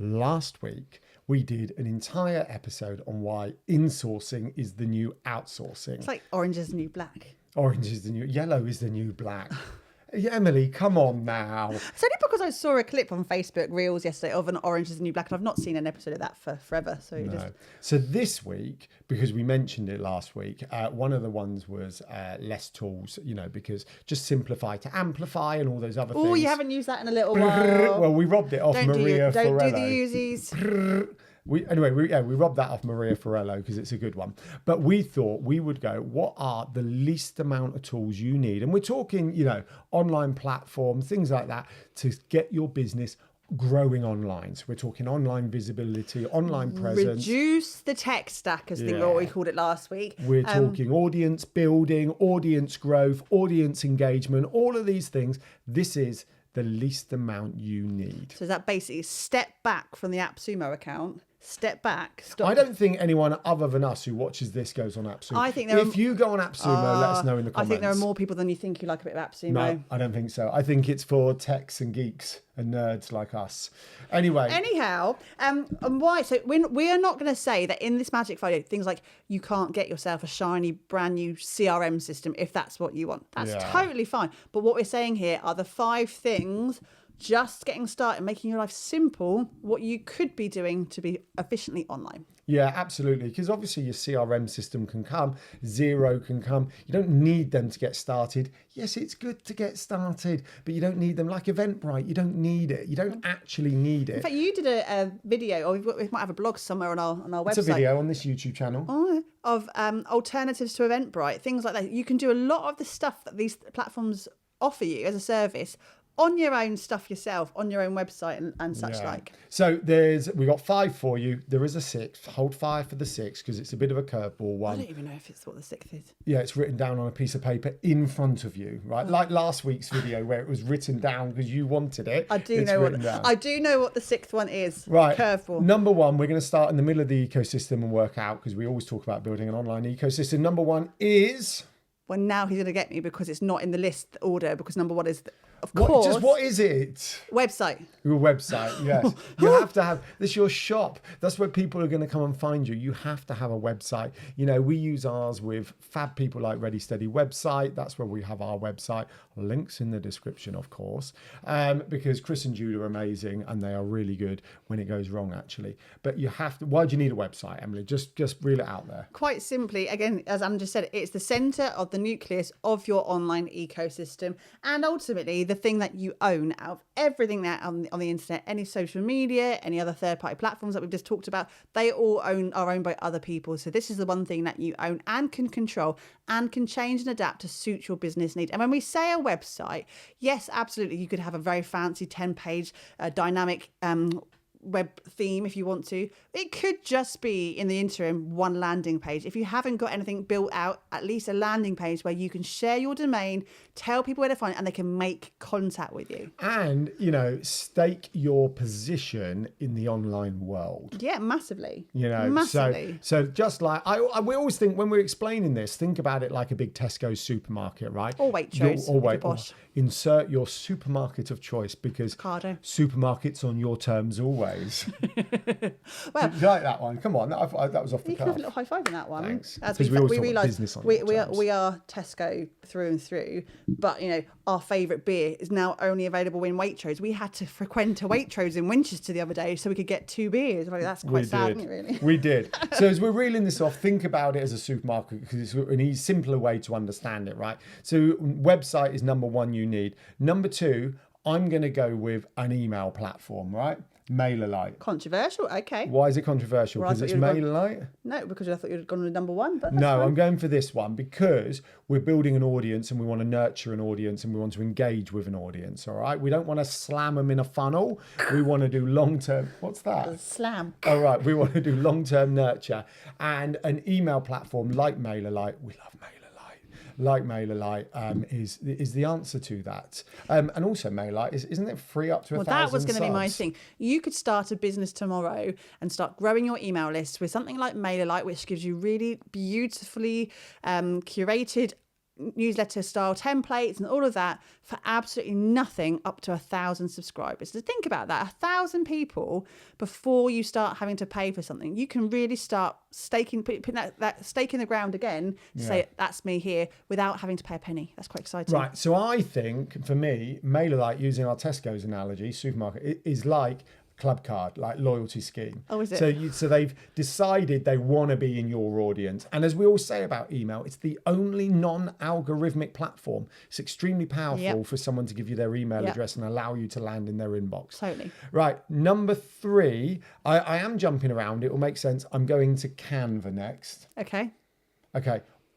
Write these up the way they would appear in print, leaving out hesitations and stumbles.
last week we did an entire episode on why insourcing is the new outsourcing. It's like orange is the new black. Orange is the new, yellow is the new black. Emily, come on now. It's only because I saw a clip on Facebook Reels yesterday of an orange is the new black, and I've not seen an episode of that for forever. So this week, because we mentioned it last week, one of the ones was less tools, because just simplify to amplify and all those other things. Oh, you haven't used that in a little while. Well, we robbed it off Maria Forello. Don't do the Uzis. We robbed that off Maria Forello because it's a good one. But we thought we would go, what are the least amount of tools you need? And we're talking, online platforms, things like that, to get your business growing online. So we're talking online visibility, online presence. Reduce the tech stack, as what we called it last week. We're talking audience building, audience growth, audience engagement, all of these things. This is the least amount you need. So that basically step back from the AppSumo account. Step back. Stop. I don't think anyone other than us who watches this goes on AppSumo. I think if you go on AppSumo, let us know in the comments. I think there are more people than you think who like a bit of AppSumo. No, I don't think so. I think it's for techs and geeks and nerds like us. Anyhow, and why? So we are not going to say that in this Magic Friday, things like you can't get yourself a shiny brand new CRM system if that's what you want. That's totally fine. But what we're saying here are the 5 things, just getting started, making your life simple, what you could be doing to be efficiently online. Yeah, absolutely. Because obviously your CRM system can come, Xero can come. You don't need them to get started. Yes, it's good to get started, but you don't need them like Eventbrite. You don't need it. You don't actually need it. In fact, you did a video, or we might have a blog somewhere on our website. It's a video on this YouTube channel. Of alternatives to Eventbrite, things like that. You can do a lot of the stuff that these platforms offer you as a service on your own stuff yourself, on your own website and such like. So we got 5 for you. There is a 6th. Hold fire for the 6th because it's a bit of a curveball one. I don't even know if it's what the 6th is. Yeah, it's written down on a piece of paper in front of you, right? Like last week's video where it was written down because you wanted it. I do know what the 6th one is. Right. Curveball. Number 1, we're going to start in the middle of the ecosystem and work out, because we always talk about building an online ecosystem. Number 1 is... Well, now he's going to get me because it's not in the list order, because number 1 is... Of course. What is it? Website. Your website, yes. You have to have, this is your shop. That's where people are going to come and find you. You have to have a website. We use ours with fab people like Ready Steady Website. That's where we have our website. Links in the description, of course, because Chris and Jude are amazing and they are really good when it goes wrong, actually. But you have to, why do you need a website, Emily? Just reel it out there. Quite simply, again, as Anne just said, it's the center of the nucleus of your online ecosystem, and ultimately the thing that you own out of everything that on the internet, any social media, any other third-party platforms that we've just talked about, they all are owned by other people. So this is the one thing that you own and can control and can change and adapt to suit your business needs. And when we say a website, yes, absolutely, you could have a very fancy 10-page dynamic web theme if you want to. It could just be, in the interim, one landing page. If you haven't got anything built out, at least a landing page where you can share your domain, tell people where to find it, and they can make contact with you. And, stake your position in the online world. Yeah, massively. Massively. So just like, we always think, when we're explaining this, think about it like a big Tesco supermarket, right? Or Waitrose. Or insert your supermarket of choice, because supermarkets on your terms always. Well, you like that one? Come on, that was off the cuff. You can have a little high five in that one. Thanks. As we realise we are Tesco through and through, but our favourite beer is now only available in Waitrose. We had to frequent a Waitrose in Winchester the other day so we could get 2 beers. That's quite sad, isn't it, really? We did. So as we're reeling this off, think about it as a supermarket, because it's an simpler way to understand it, right? So website is number 1 you need. Number 2, I'm going to go with an email platform, right? MailerLite. Controversial, okay. Why is it controversial? Because it's MailerLite? No, because I thought you'd gone with number 1. But no, I'm going for this one because we're building an audience and we want to nurture an audience and we want to engage with an audience, all right? We don't want to slam them in a funnel. We want to do long-term... What's that? Slam. All right, we want to do long-term nurture. And an email platform like MailerLite, we love MailerLite. Like MailerLite is the answer to that. And also MailerLite, isn't it free up to 1,000 Well, that was going to be my subs? thing. You could start a business tomorrow and start growing your email list with something like MailerLite, which gives you really beautifully curated newsletter style templates and all of that for absolutely nothing up to 1,000 subscribers. So think about that, 1,000 people before you start having to pay for something. You can really start putting that stake in the ground again to say, that's me here, without having to pay a penny. That's quite exciting. Right. So I think for me, MailerLite, using our Tesco's analogy, supermarket, is like club card, like loyalty scheme. Oh, is it? So they've decided they want to be in your audience. And as we all say about email, it's the only non-algorithmic platform. It's extremely powerful for someone to give you their email address and allow you to land in their inbox. Totally. Right. Number 3, I am jumping around. It will make sense. I'm going to Canva next. Okay.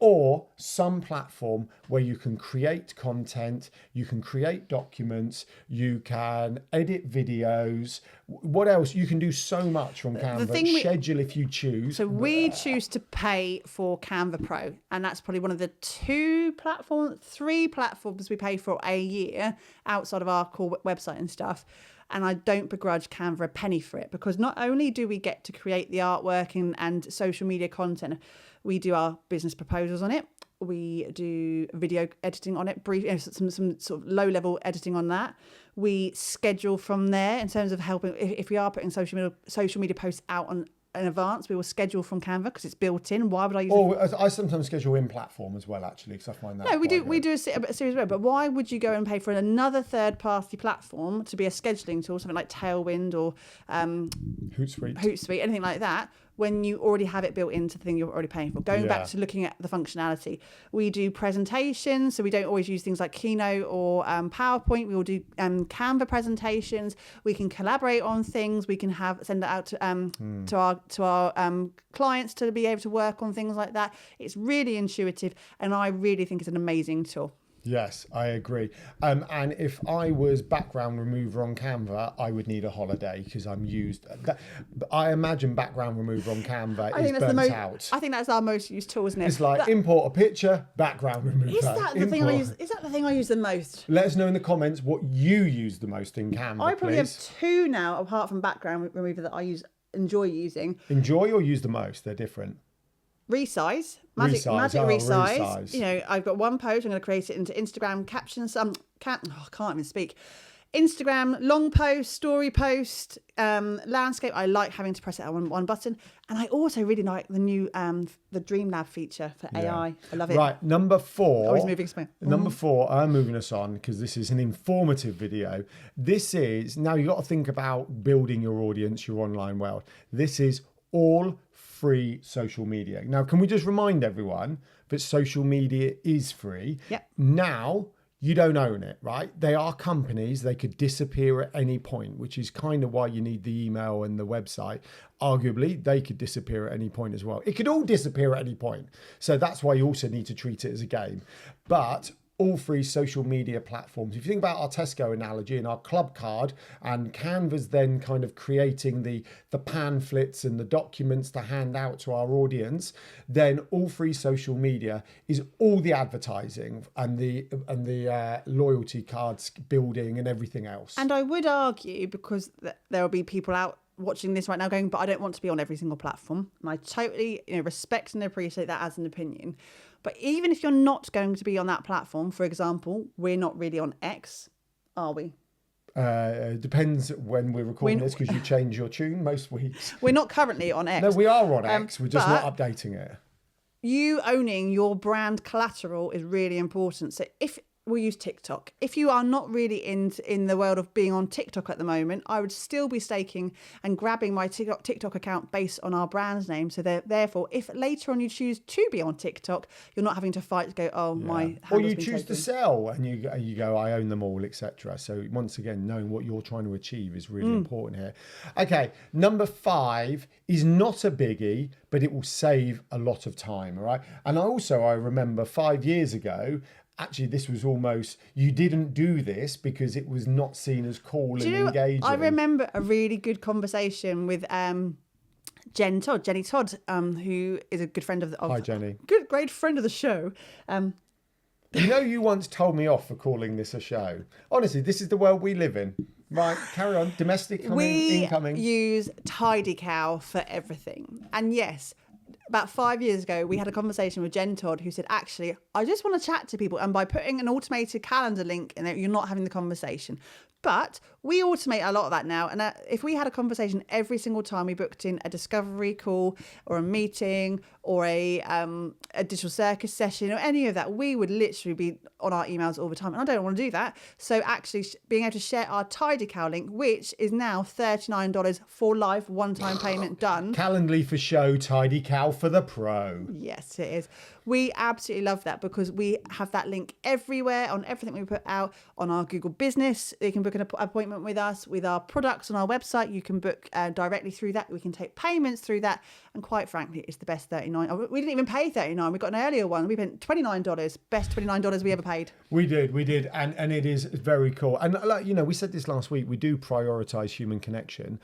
Or some platform where you can create content, you can create documents, you can edit videos. What else? You can do so much from Canva. Schedule if you choose. So we choose to pay for Canva Pro, and that's probably one of the 3 platforms we pay for a year outside of our core website and stuff. And I don't begrudge Canva a penny for it, because not only do we get to create the artwork and social media content, we do our business proposals on it. We do video editing on it, some sort of low-level editing on that. We schedule from there in terms of helping. If we are putting social media posts out in advance, we will schedule from Canva because it's built in. Why would I use I sometimes schedule in platform as well, actually, because I find that. No, we do a series of, but why would you go and pay for another third-party platform to be a scheduling tool, something like Tailwind or Hootsuite, anything like that, when you already have it built into the thing you're already paying for? Going back to looking at the functionality, we do presentations, so we don't always use things like Keynote or PowerPoint. We will do Canva presentations. We can collaborate on things. We can send it out to our clients to be able to work on things like that. It's really intuitive, and I really think it's an amazing tool. Yes, I agree. And if I was background remover on Canva, I would need a holiday because I'm used. I imagine background remover on Canva is burnt out. I think that's our most used tool, isn't it? It's like import a picture, background remover. Is that the thing I use? Is that the thing I use the most? Let us know in the comments what you use the most in Canva. I probably have 2 now, apart from background remover, that I enjoy using. Enjoy or use the most? They're different. Resize, magic resize. You know, I've got one post. I'm going to create it into Instagram captions. I can't even speak. Instagram long post, story post, landscape. I like having to press it on one button, and I also really like the new the Dreamlab feature for AI. I love it. Right, number 4. Always moving. Number 4. I'm moving us on because this is an informative video. This is now you got to think about building your audience, your online world. This is all free social media. Now, can we just remind everyone that social media is free? Yep. Now, you don't own it, right? They are companies. They could disappear at any point, which is kind of why you need the email and the website. Arguably, they could disappear at any point as well. It could all disappear at any point. So that's why you also need to treat it as a game. But all free social media platforms. If you think about our Tesco analogy and our club card, and Canva's then kind of creating the pamphlets and the documents to hand out to our audience, then all free social media is all the advertising and the loyalty cards building and everything else. And I would argue, because there will be people out watching this right now going, but I don't want to be on every single platform. And I totally respect and appreciate that as an opinion. But even if you're not going to be on that platform, for example, we're not really on X, are we? Depends when we're recording this, because you change your tune most weeks. We're not currently on X. No, we are on X. We're just not updating it. You owning your brand collateral is really important. So if we'll use TikTok. If you are not really in the world of being on TikTok at the moment, I would still be staking and grabbing my TikTok account based on our brand's name. So therefore, if later on you choose to be on TikTok, you're not having to fight to go, my handle's or you been choose taken. to sell and you go, I own them all, etc. So once again, knowing what you're trying to achieve is really important here. Okay, number 5 is not a biggie, but it will save a lot of time, all right? And I remember 5 years ago, actually, this was almost, you didn't do this because it was not seen as cool and engaging. I remember a really good conversation with Jenny Todd, who is a good friend of Hi, Jenny. Great friend of the show. You once told me off for calling this a show. Honestly, this is the world we live in. Right, carry on. Domestic incoming. We use Tidy Cow for everything. And yes, about 5 years ago, we had a conversation with Jen Todd, who said, actually, I just want to chat to people. And by putting an automated calendar link in it, you're not having the conversation. But we automate a lot of that now. And if we had a conversation every single time we booked in a discovery call or a meeting or a digital circus session or any of that, we would literally be on our emails all the time. And I don't want to do that. So actually being able to share our TidyCal link, which is now $39 for life, one-time payment done. Calendly for show, TidyCal for the pro. Yes, it is. We absolutely love that because we have that link everywhere on everything we put out on our Google Business. You can book an appointment with us with our products on our website. You can book directly through that. We can take payments through that. And quite frankly, it's the best $39. We didn't even pay $39. We got an earlier one. We paid $29. Best $29 we ever paid. We did. And it is very cool. And like, we said this last week, we do prioritize human connection.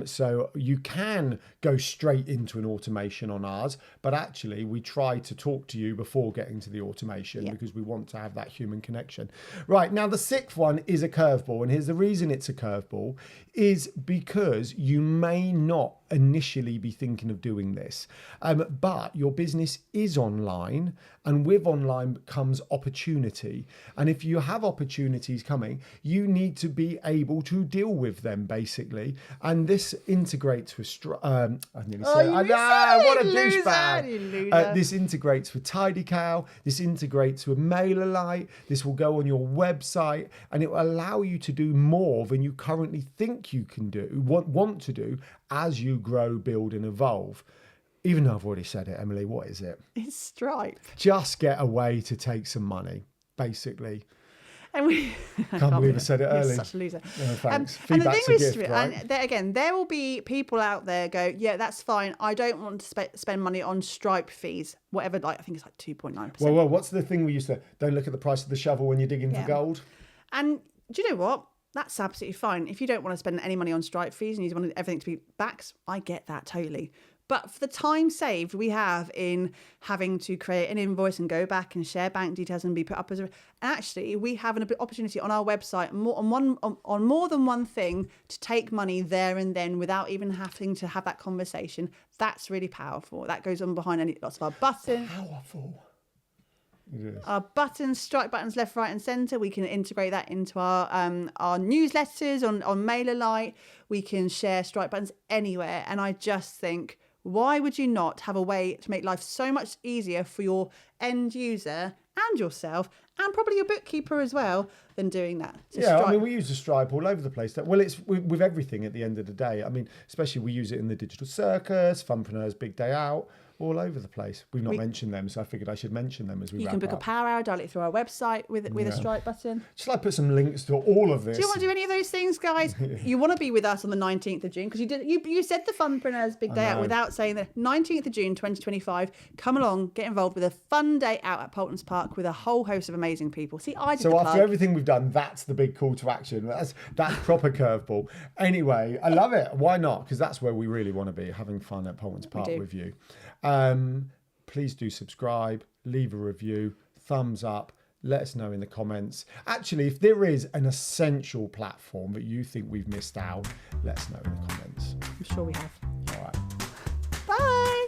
So you can go straight into an automation on ours, but actually we try to talk to you before getting to the automation because we want to have that human connection. Right, now the sixth one is a curveball, and here's the reason it's a curveball is because you may not initially be thinking of doing this, but your business is online, and with online comes opportunity. And if you have opportunities coming, you need to be able to deal with them, basically. And this integrates with I nearly said what a douchebag. This integrates with TidyCal. This integrates with MailerLite. This will go on your website, and it will allow you to do more than you currently think you can do, want to do, as you grow, build, and evolve. Even though I've already said it, Emily, what is it? It's Stripe. Just get a way to take some money, basically. And we can't believe I said it early. Such a loser. Oh, thanks. And the Feedback's thing a gift, with, right? and again, there will be people out there go, yeah, that's fine. I don't want to spend money on Stripe fees, whatever. Like I think it's like 2.9%. Well, what's the thing we used to? Don't look at the price of the shovel when you're digging for gold. And do you know what? That's absolutely fine. If you don't want to spend any money on Stripe fees and you want everything to be backs, I get that totally. But for the time saved we have in having to create an invoice and go back and share bank details and be put up as actually we have an opportunity on our website on more than one thing to take money there and then without even having to have that conversation. That's really powerful. That goes on behind lots of our buttons. Powerful. Our buttons, Stripe buttons, left, right, and centre. We can integrate that into our newsletters on MailerLite. We can share Stripe buttons anywhere. And I just think, why would you not have a way to make life so much easier for your end user and yourself, and probably your bookkeeper as well, than doing that? So Stripe. I mean, we use a Stripe all over the place. Well, it's with everything at the end of the day. I mean, especially we use it in the Digital Circus, Funpreneurs BIG Day Out, all over the place. We've not mentioned them, so I figured I should mention them as we wrap up. You can book a power hour directly through our website with a Stripe button. Shall I put some links to all of this? Do you want to do any of those things, guys? You want to be with us on the 19th of June, because you said the Funpreneurs BIG Day Out without saying that. 19th of June 2025. Come along, get involved with a fun day out at Poultons Park with a whole host of amazing people. See, I did the plug. After everything we've done, that's the big call to action. That's proper curveball. Anyway, I love it. Why not? Because that's where we really want to be, having fun at Poultons Park with you. Please do subscribe, leave a review, thumbs up, let us know in the comments. Actually, if there is an essential platform that you think we've missed out, let us know in the comments. I'm sure we have. All right. Bye.